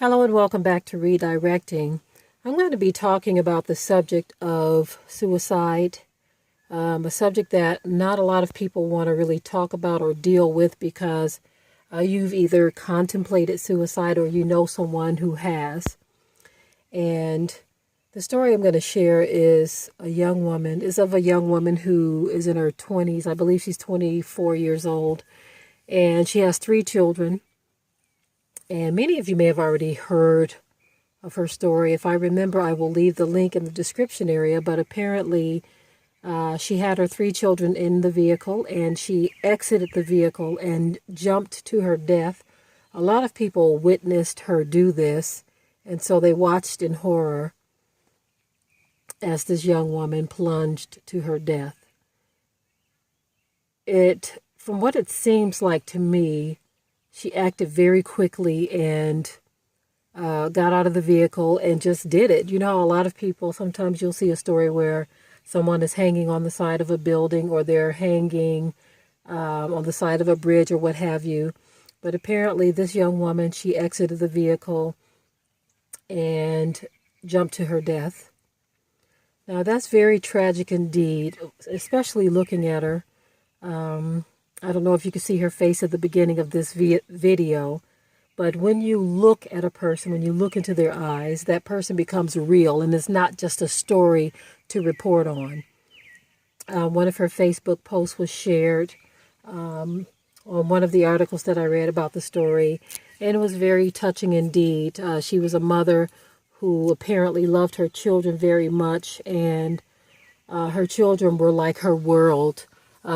Hello and welcome back to Redirecting. I'm going to be talking about the subject of suicide, a subject that not a lot of people want to really talk about or deal with because you've either contemplated suicide or you know someone who has. And the story I'm going to share is of a young woman who is in her 20s. I believe she's 24 years old, and she has 3 children. And many of you may have already heard of her story. If I remember, I will leave the link in the description area. But apparently, she had her 3 children in the vehicle, and she exited the vehicle and jumped to her death. A lot of people witnessed her do this, and so they watched in horror as this young woman plunged to her death. From what it seems like to me, she acted very quickly and got out of the vehicle and just did it. You know, a lot of people, sometimes you'll see a story where someone is hanging on the side of a building or they're hanging on the side of a bridge or what have you. But apparently this young woman, she exited the vehicle and jumped to her death. Now that's very tragic indeed, especially looking at her. I don't know if you can see her face at the beginning of this video, but when you look at a person, when you look into their eyes, that person becomes real, and it's not just a story to report on. One of her Facebook posts was shared on one of the articles that I read about the story, and it was very touching indeed. She was a mother who apparently loved her children very much, and her children were like her world.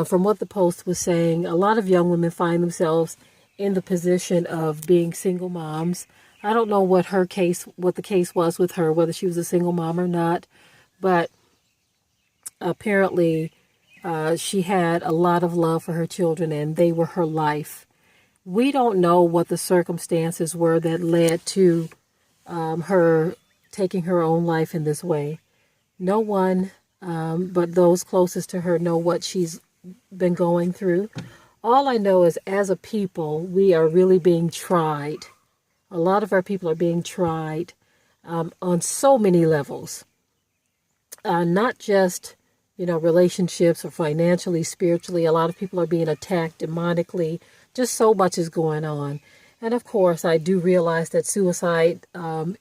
From what the post was saying, a lot of young women find themselves in the position of being single moms. I don't know what the case was with her, whether she was a single mom or not, but apparently she had a lot of love for her children and they were her life. We don't know what the circumstances were that led to her taking her own life in this way. No one but those closest to her know what she's been going through. All I know is as a people, we are really being tried. A lot of our people are being tried on so many levels. Not just, relationships or financially, spiritually. A lot of people are being attacked demonically. Just so much is going on. And of course, I do realize that suicide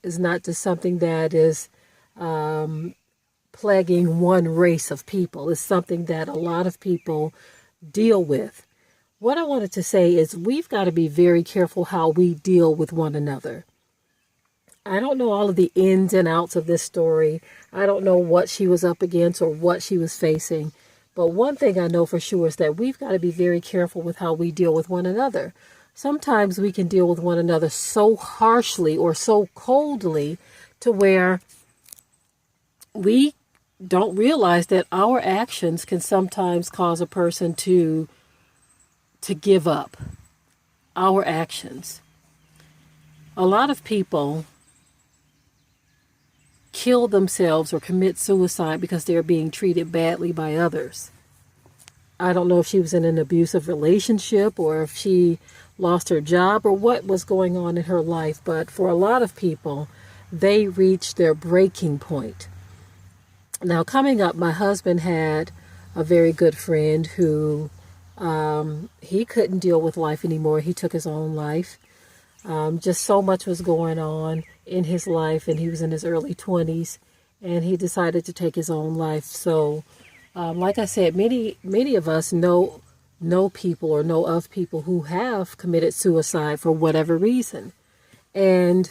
is not just something that is plaguing one race of people. It's something that a lot of people deal with. What I wanted to say is we've got to be very careful how we deal with one another. I don't know all of the ins and outs of this story. I don't know what she was up against or what she was facing. But one thing I know for sure is that we've got to be very careful with how we deal with one another. Sometimes we can deal with one another so harshly or so coldly to where we don't realize that our actions can sometimes cause a person to give up. Our actions. A lot of people kill themselves or commit suicide because they're being treated badly by others. I don't know if she was in an abusive relationship or if she lost her job or what was going on in her life, but for a lot of people, they reached their breaking point. Now, coming up, my husband had a very good friend who he couldn't deal with life anymore. He took his own life. Just so much was going on in his life, and he was in his early 20s, and he decided to take his own life. So, like I said, many of us know people or know of people who have committed suicide for whatever reason. And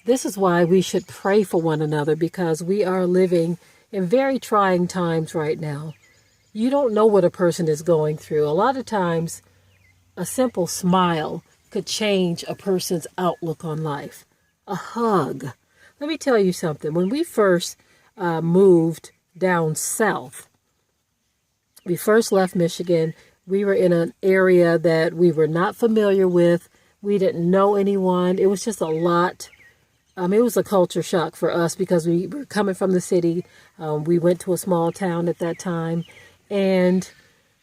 this is why we should pray for one another, because we are living in very trying times right now. You don't know what a person is going through. A lot of times, a simple smile could change a person's outlook on life. A hug. Let me tell you something. When we first moved down south, we first left Michigan, we were in an area that we were not familiar with. We didn't know anyone. It was just a lot. It was a culture shock for us because we were coming from the city. We went to a small town at that time. And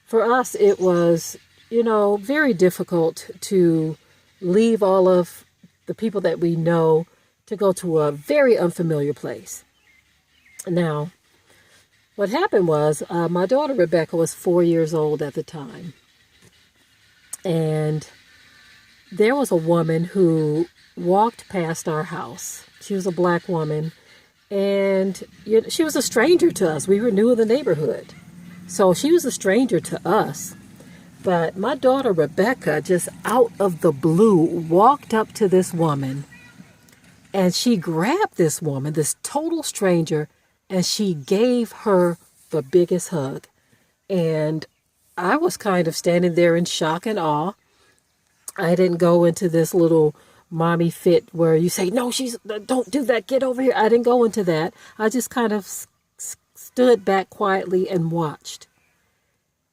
for us, it was, very difficult to leave all of the people that we know to go to a very unfamiliar place. Now, what happened was my daughter Rebecca was 4 years old at the time. And there was a woman who walked past our house. She was a black woman. And she was a stranger to us. We were new in the neighborhood. So she was a stranger to us. But my daughter Rebecca, just out of the blue, walked up to this woman. And she grabbed this woman, this total stranger, and she gave her the biggest hug. And I was kind of standing there in shock and awe. I didn't go into this little mommy fit where you say, no, don't do that, get over here. I didn't go into that. I just kind of stood back quietly and watched.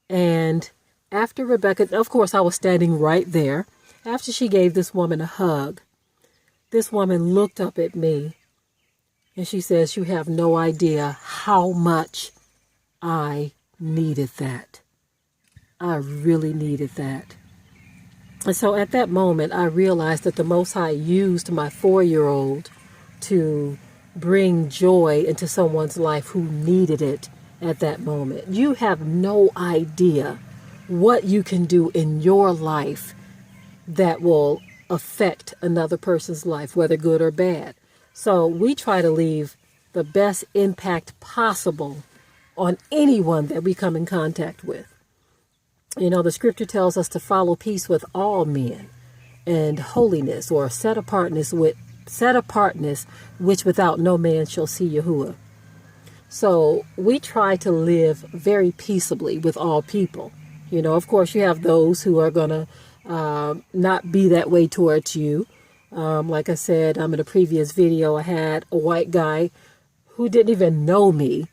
And after Rebecca, of course, I was standing right there. After she gave this woman a hug, this woman looked up at me and she says, you have no idea how much I needed that. I really needed that. And so at that moment, I realized that the Most High used my 4-year-old to bring joy into someone's life who needed it at that moment. You have no idea what you can do in your life that will affect another person's life, whether good or bad. So we try to leave the best impact possible on anyone that we come in contact with. You know, the scripture tells us to follow peace with all men and holiness, or set apartness, which without no man shall see Yahuwah. So we try to live very peaceably with all people. You know, of course, you have those who are going to not be that way towards you. Like I said, in a previous video, I had a white guy who didn't even know me.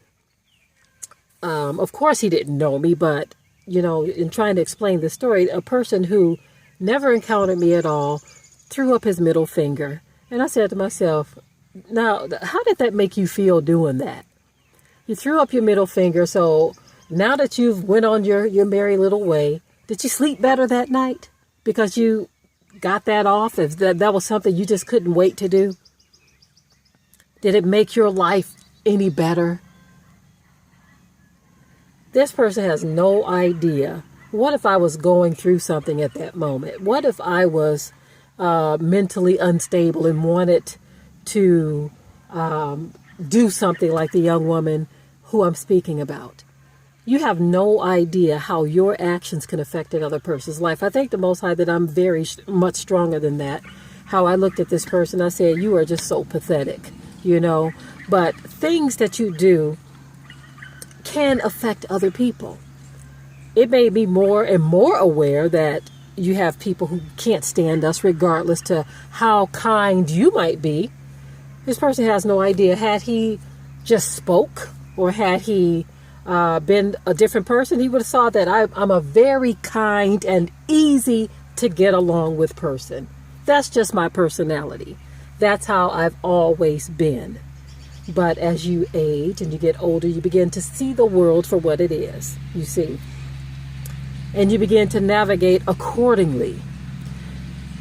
Of course, he didn't know me, but you know, in trying to explain the story, a person who never encountered me at all threw up his middle finger. And I said to myself, now, how did that make you feel doing that? You threw up your middle finger, so now that you've went on your merry little way, did you sleep better that night? Because you got that off? If that was something you just couldn't wait to do? Did it make your life any better? This person has no idea. What if I was going through something at that moment? What if I was mentally unstable and wanted to do something like the young woman who I'm speaking about? You have no idea how your actions can affect another person's life. I thank the Most High that I'm very much stronger than that. How I looked at this person, I said, you are just so pathetic, you know. But things that you do can affect other people. It made me more and more aware that you have people who can't stand us regardless to how kind you might be. This person has no idea. Had he just spoke, or had he been a different person, he would have saw that I'm a very kind and easy to get along with person. That's just my personality. That's how I've always been. But as you age and you get older, you begin to see the world for what it is, you see. And you begin to navigate accordingly.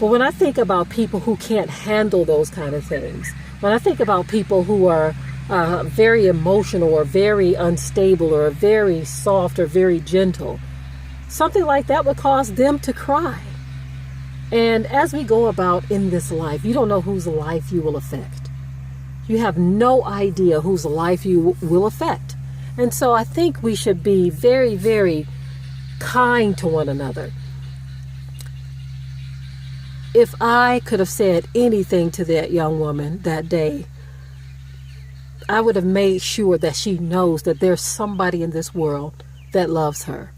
But when I think about people who can't handle those kind of things, when I think about people who are very emotional or very unstable or very soft or very gentle, something like that would cause them to cry. And as we go about in this life, you don't know whose life you will affect. You have no idea whose life you will affect. And so I think we should be very, very kind to one another. If I could have said anything to that young woman that day, I would have made sure that she knows that there's somebody in this world that loves her.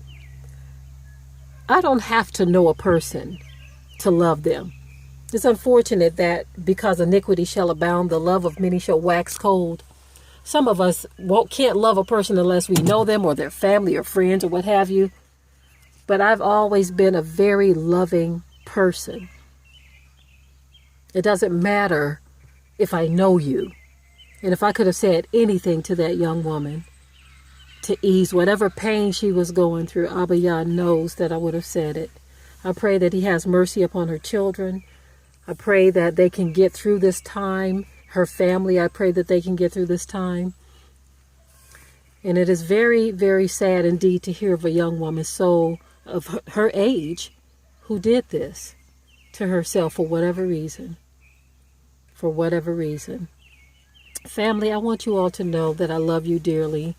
I don't have to know a person to love them. It's unfortunate that because iniquity shall abound, the love of many shall wax cold. Some of us can't love a person unless we know them or their family or friends or what have you. But I've always been a very loving person. It doesn't matter if I know you. And if I could have said anything to that young woman to ease whatever pain she was going through, Abba Yah knows that I would have said it. I pray that he has mercy upon her children. I pray that they can get through this time. Her family, I pray that they can get through this time. And it is very, very sad indeed to hear of a young woman of her age who did this to herself for whatever reason. For whatever reason. Family, I want you all to know that I love you dearly.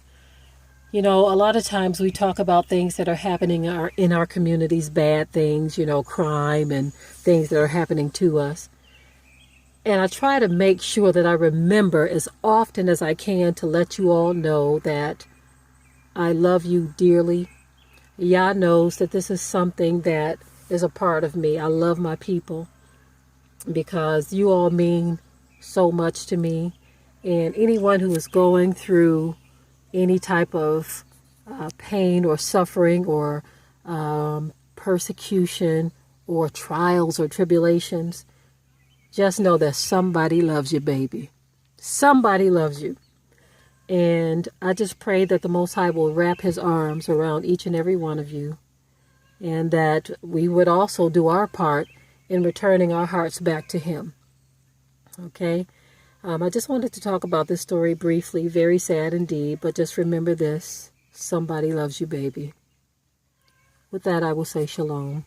You know, a lot of times we talk about things that are happening in our communities, bad things, you know, crime and things that are happening to us. And I try to make sure that I remember as often as I can to let you all know that I love you dearly. Yah knows that this is something that is a part of me. I love my people because you all mean so much to me. And anyone who is going through any type of pain or suffering or persecution or trials or tribulations, just know that somebody loves you, baby. Somebody loves you. And I just pray that the Most High will wrap his arms around each and every one of you, and that we would also do our part in returning our hearts back to him. Okay? I just wanted to talk about this story briefly. Very sad indeed, but just remember this. Somebody loves you, baby. With that, I will say shalom.